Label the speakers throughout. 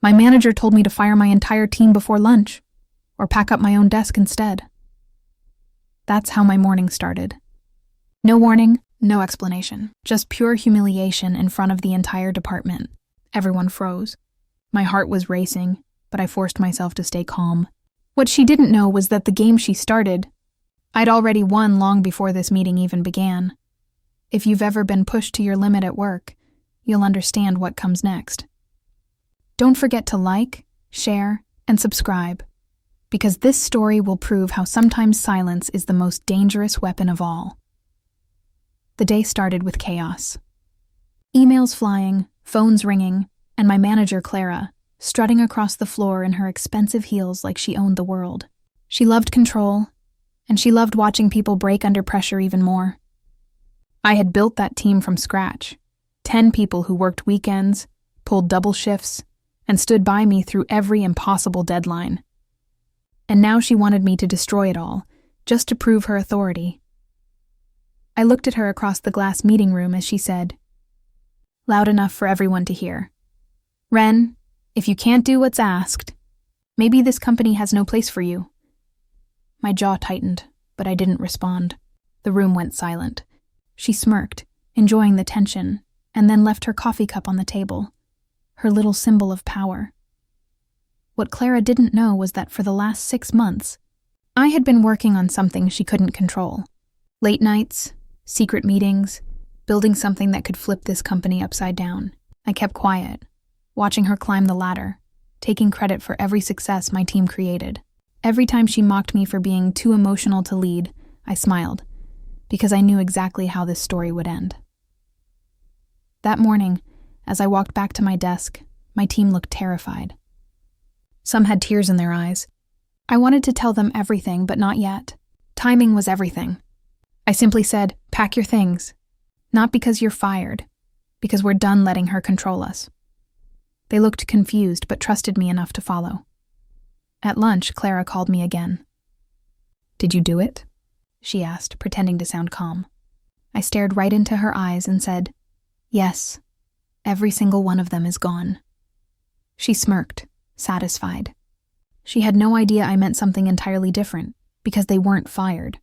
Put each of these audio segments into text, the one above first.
Speaker 1: My manager told me to fire my entire team before lunch, or pack up my own desk instead. That's how my morning started. No warning, no explanation, just pure humiliation in front of the entire department. Everyone froze. My heart was racing, but I forced myself to stay calm. What she didn't know was that the game she started, I'd already won long before this meeting even began. If you've ever been pushed to your limit at work, you'll understand what comes next. Don't forget to like, share, and subscribe, because this story will prove how sometimes silence is the most dangerous weapon of all. The day started with chaos. Emails flying, phones ringing, and my manager, Clara, strutting across the floor in her expensive heels like she owned the world. She loved control, and she loved watching people break under pressure even more. I had built that team from scratch. 10 people who worked weekends, pulled double shifts, and stood by me through every impossible deadline. And now she wanted me to destroy it all, just to prove her authority. I looked at her across the glass meeting room as she said, loud enough for everyone to hear, "Ren, if you can't do what's asked, maybe this company has no place for you." My jaw tightened, but I didn't respond. The room went silent. She smirked, enjoying the tension, and then left her coffee cup on the table, her little symbol of power. What Clara didn't know was that for the last 6 months, I had been working on something she couldn't control. Late nights, secret meetings, building something that could flip this company upside down. I kept quiet, watching her climb the ladder, taking credit for every success my team created. Every time she mocked me for being too emotional to lead, I smiled, because I knew exactly how this story would end. That morning, as I walked back to my desk, my team looked terrified. Some had tears in their eyes. I wanted to tell them everything, but not yet. Timing was everything. I simply said, "Pack your things." Not because you're fired, because we're done letting her control us. They looked confused, but trusted me enough to follow. At lunch, Clara called me again. "Did you do it?" she asked, pretending to sound calm. I stared right into her eyes and said, "Yes, every single one of them is gone." She smirked, satisfied. She had no idea I meant something entirely different, because they weren't fired.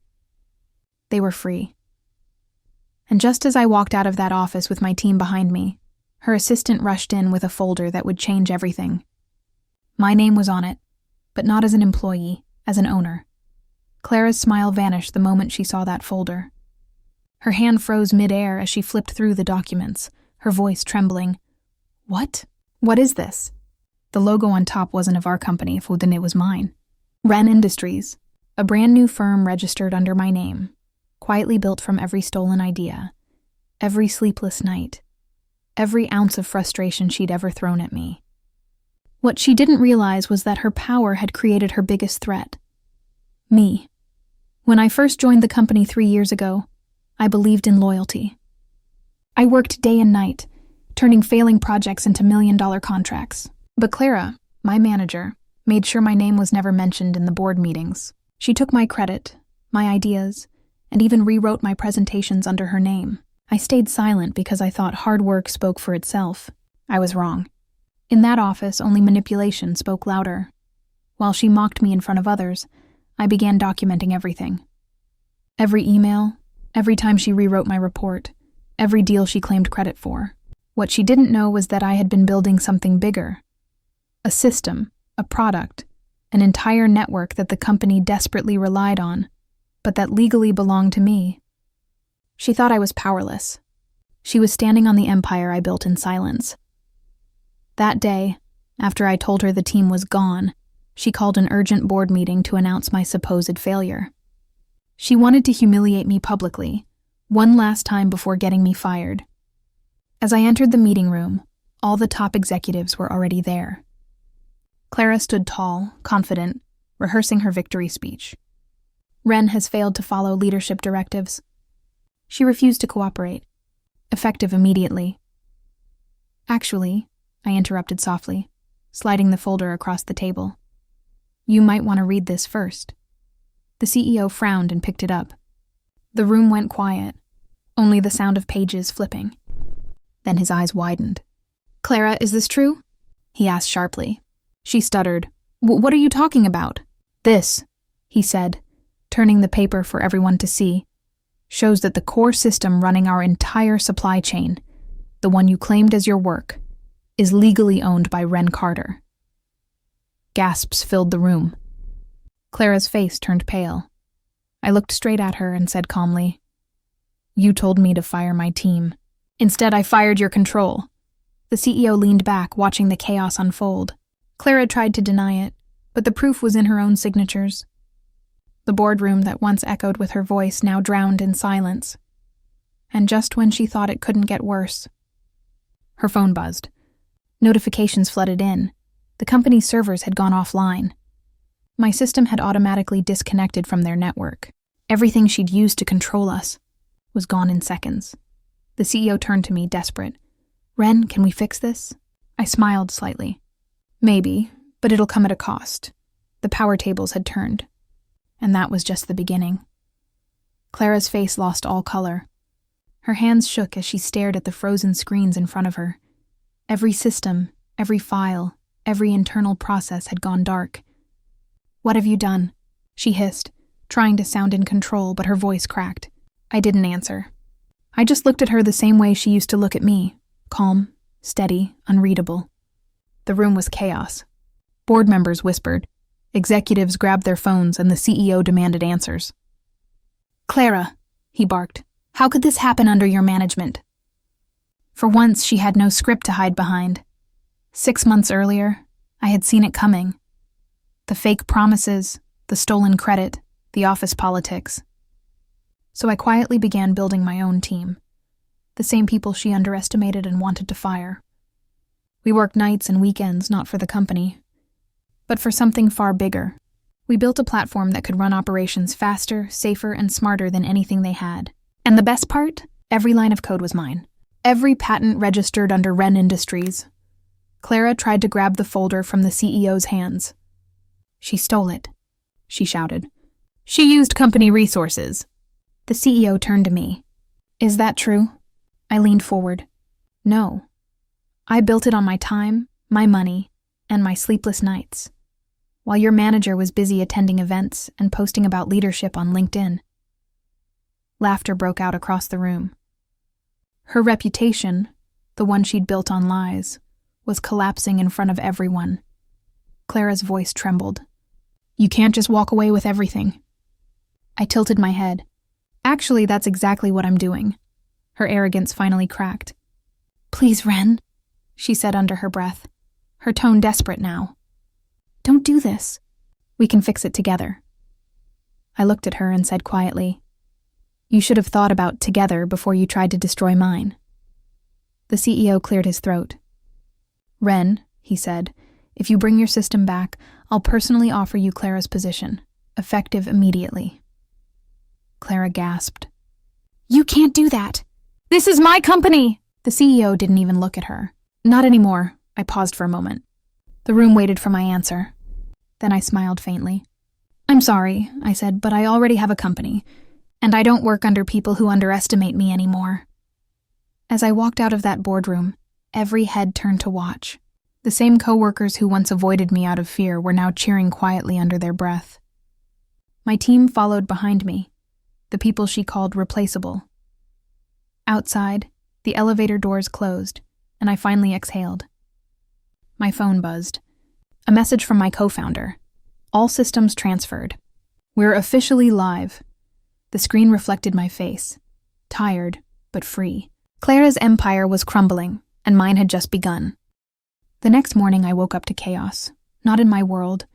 Speaker 1: They were free. And just as I walked out of that office with my team behind me, her assistant rushed in with a folder that would change everything. My name was on it, but not as an employee, as an owner. Clara's smile vanished the moment she saw that folder. Her hand froze mid-air as she flipped through the documents, her voice trembling. "What? What is this?" The logo on top wasn't of our company, then it was mine. Wren Industries, a brand new firm registered under my name, quietly built from every stolen idea, every sleepless night, every ounce of frustration she'd ever thrown at me. What she didn't realize was that her power had created her biggest threat. Me. When I first joined the company 3 years ago, I believed in loyalty. I worked day and night, turning failing projects into million-dollar contracts. But Clara, my manager, made sure my name was never mentioned in the board meetings. She took my credit, my ideas, and even rewrote my presentations under her name. I stayed silent because I thought hard work spoke for itself. I was wrong. In that office, only manipulation spoke louder. While she mocked me in front of others, I began documenting everything. Every email, every time she rewrote my report, every deal she claimed credit for. What she didn't know was that I had been building something bigger. A system, a product, an entire network that the company desperately relied on, but that legally belonged to me. She thought I was powerless. She was standing on the empire I built in silence. That day, after I told her the team was gone, she called an urgent board meeting to announce my supposed failure. She wanted to humiliate me publicly, one last time before getting me fired. As I entered the meeting room, all the top executives were already there. Clara stood tall, confident, rehearsing her victory speech. Wren has failed to follow leadership directives. She refused to cooperate, effective immediately. "Actually," I interrupted softly, sliding the folder across the table, "you might want to read this first." The CEO frowned and picked it up. The room went quiet, only the sound of pages flipping. Then his eyes widened. "Clara, is this true?" he asked sharply. She stuttered. What are you talking about? This, he said, turning the paper for everyone to see, shows that the core system running our entire supply chain, the one you claimed as your work, is legally owned by Wren Carter. Gasps filled the room. Clara's face turned pale. I looked straight at her and said calmly, "You told me to fire my team. Instead, I fired your control." The CEO leaned back, watching the chaos unfold. Clara tried to deny it, but the proof was in her own signatures. The boardroom that once echoed with her voice now drowned in silence. And just when she thought it couldn't get worse, her phone buzzed. Notifications flooded in. The company's servers had gone offline. My system had automatically disconnected from their network. Everything she'd used to control us was gone in seconds. The CEO turned to me, desperate. "Wren, can we fix this?" I smiled slightly. "Maybe, but it'll come at a cost." The power tables had turned. And that was just the beginning. Clara's face lost all color. Her hands shook as she stared at the frozen screens in front of her. Every system, every file, every internal process had gone dark. "What have you done?" she hissed, trying to sound in control, but her voice cracked. I didn't answer. I just looked at her the same way she used to look at me, calm, steady, unreadable. The room was chaos. Board members whispered. Executives grabbed their phones and the CEO demanded answers. "Clara," he barked, "how could this happen under your management?" For once, she had no script to hide behind. 6 months earlier, I had seen it coming. The fake promises, the stolen credit, the office politics. So I quietly began building my own team. The same people she underestimated and wanted to fire. We worked nights and weekends not for the company, but for something far bigger. We built a platform that could run operations faster, safer, and smarter than anything they had. And the best part? Every line of code was mine. Every patent registered under Wren Industries. Clara tried to grab the folder from the CEO's hands. "She stole it," she shouted. "She used company resources." The CEO turned to me. "Is that true?" I leaned forward. "No. I built it on my time, my money, and my sleepless nights, while your manager was busy attending events and posting about leadership on LinkedIn." Laughter broke out across the room. Her reputation, the one she'd built on lies, was collapsing in front of everyone. Clara's voice trembled. "You can't just walk away with everything." I tilted my head. "Actually, that's exactly what I'm doing." Her arrogance finally cracked. "Please, Wren," she said under her breath, her tone desperate now. "Don't do this. We can fix it together." I looked at her and said quietly, "You should have thought about together before you tried to destroy mine." The CEO cleared his throat. "Wren," he said, "if you bring your system back, I'll personally offer you Clara's position, effective immediately." Clara gasped. "You can't do that. This is my company!" The CEO didn't even look at her. "Not anymore." I paused for a moment. The room waited for my answer. Then I smiled faintly. "I'm sorry," I said, "but I already have a company, and I don't work under people who underestimate me anymore." As I walked out of that boardroom, every head turned to watch. The same coworkers who once avoided me out of fear were now cheering quietly under their breath. My team followed behind me, the people she called replaceable. Outside, the elevator doors closed, and I finally exhaled. My phone buzzed. A message from my co-founder. "All systems transferred. We're officially live." The screen reflected my face, tired but free. Clara's empire was crumbling, and mine had just begun. The next morning I woke up to chaos, not in my world,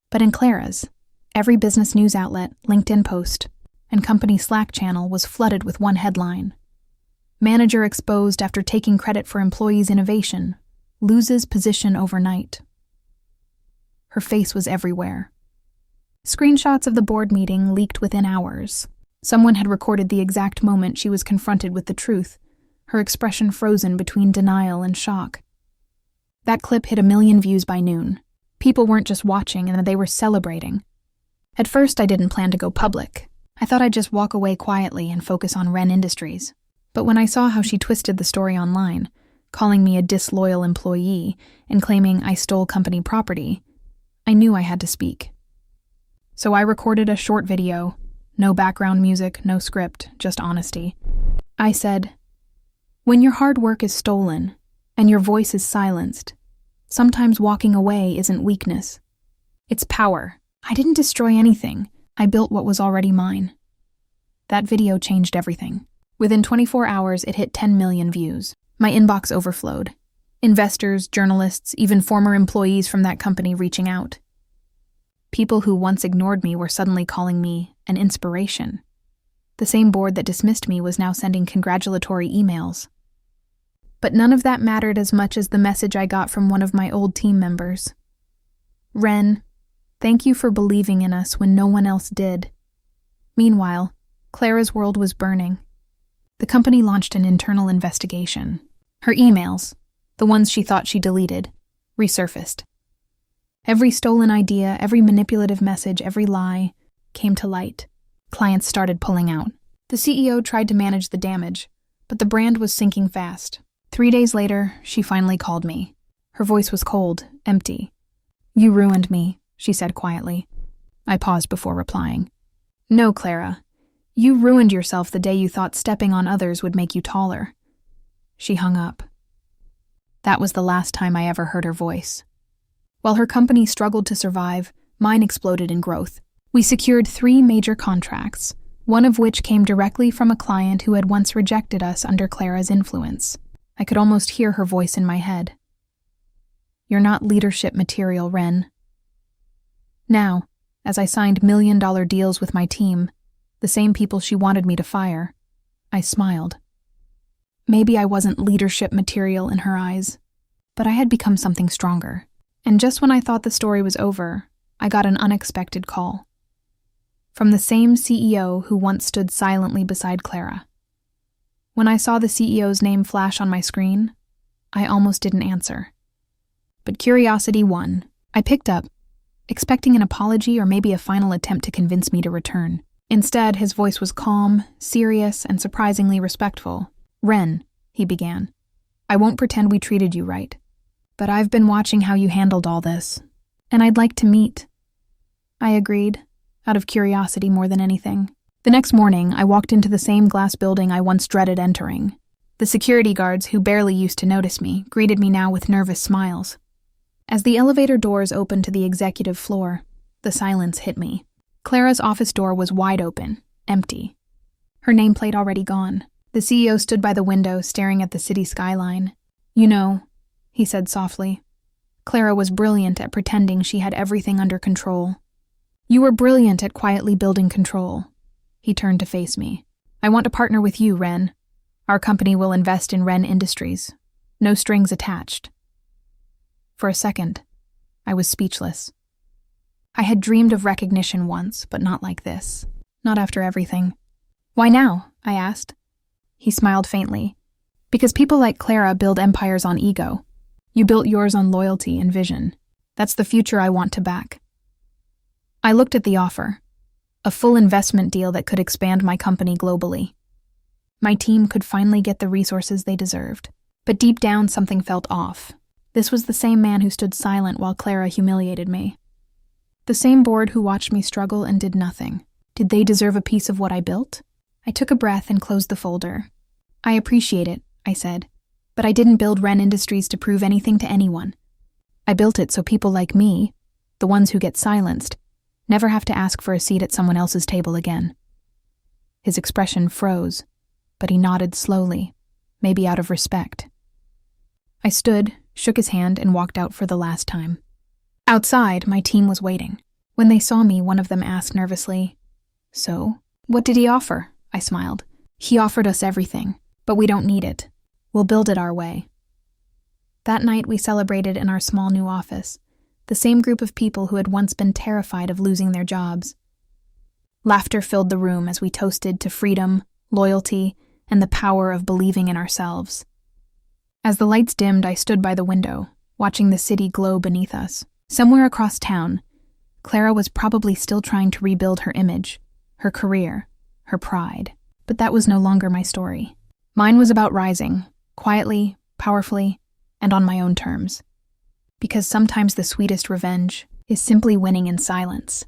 Speaker 1: but in Clara's. Every business news outlet, LinkedIn post, and company Slack channel was flooded with one headline. "Manager exposed after taking credit for employees' innovation. Loses position overnight." Her face was everywhere. Screenshots of the board meeting leaked within hours. Someone had recorded the exact moment she was confronted with the truth, her expression frozen between denial and shock. That clip hit 1 million views by noon. People weren't just watching, and they were celebrating. At first, I didn't plan to go public. I thought I'd just walk away quietly and focus on Wren Industries. But when I saw how she twisted the story online, calling me a disloyal employee and claiming I stole company property, I knew I had to speak. So I recorded a short video, no background music, no script, just honesty. I said, "When your hard work is stolen and your voice is silenced, sometimes walking away isn't weakness. It's power. I didn't destroy anything. I built what was already mine." That video changed everything. Within 24 hours, it hit 10 million views. My inbox overflowed. Investors, journalists, even former employees from that company reaching out. People who once ignored me were suddenly calling me an inspiration. The same board that dismissed me was now sending congratulatory emails. But none of that mattered as much as the message I got from one of my old team members. "Ren, thank you for believing in us when no one else did." Meanwhile, Clara's world was burning. The company launched an internal investigation. Her emails, the ones she thought she deleted, resurfaced. Every stolen idea, every manipulative message, every lie came to light. Clients started pulling out. The CEO tried to manage the damage, but the brand was sinking fast. 3 days later, she finally called me. Her voice was cold, empty. "You ruined me," she said quietly. I paused before replying. "No, Clara. You ruined yourself the day you thought stepping on others would make you taller." She hung up. That was the last time I ever heard her voice. While her company struggled to survive, mine exploded in growth. We secured 3 major contracts, one of which came directly from a client who had once rejected us under Clara's influence. I could almost hear her voice in my head. "You're not leadership material, Ren." Now, as I signed million-dollar deals with my team, the same people she wanted me to fire, I smiled. Maybe I wasn't leadership material in her eyes, but I had become something stronger. And just when I thought the story was over, I got an unexpected call. From the same CEO who once stood silently beside Clara. When I saw the CEO's name flash on my screen, I almost didn't answer. But curiosity won. I picked up, expecting an apology or maybe a final attempt to convince me to return. Instead, his voice was calm, serious, and surprisingly respectful. "Ren," he began, "I won't pretend we treated you right, but I've been watching how you handled all this, and I'd like to meet." I agreed, out of curiosity more than anything. The next morning, I walked into the same glass building I once dreaded entering. The security guards, who barely used to notice me, greeted me now with nervous smiles. As the elevator doors opened to the executive floor, the silence hit me. Clara's office door was wide open, empty. Her nameplate already gone. The CEO stood by the window, staring at the city skyline. "You know," he said softly, "Clara was brilliant at pretending she had everything under control. You were brilliant at quietly building control." He turned to face me. "I want to partner with you, Ren. Our company will invest in Ren Industries. No strings attached." For a second, I was speechless. I had dreamed of recognition once, but not like this. Not after everything. "Why now?" I asked. He smiled faintly. "Because people like Clara build empires on ego. You built yours on loyalty and vision. That's the future I want to back." I looked at the offer. A full investment deal that could expand my company globally. My team could finally get the resources they deserved. But deep down, something felt off. This was the same man who stood silent while Clara humiliated me. The same board who watched me struggle and did nothing. Did they deserve a piece of what I built? I took a breath and closed the folder. "I appreciate it," I said, "but I didn't build Ren Industries to prove anything to anyone. I built it so people like me, the ones who get silenced, never have to ask for a seat at someone else's table again." His expression froze, but he nodded slowly, maybe out of respect. I stood, shook his hand, and walked out for the last time. Outside, my team was waiting. When they saw me, one of them asked nervously, "So, what did he offer?" I smiled. "He offered us everything, but we don't need it. We'll build it our way." That night, we celebrated in our small new office, the same group of people who had once been terrified of losing their jobs. Laughter filled the room as we toasted to freedom, loyalty, and the power of believing in ourselves. As the lights dimmed, I stood by the window, watching the city glow beneath us. Somewhere across town, Clara was probably still trying to rebuild her image, her career, her pride. But that was no longer my story. Mine was about rising, quietly, powerfully, and on my own terms. Because sometimes the sweetest revenge is simply winning in silence.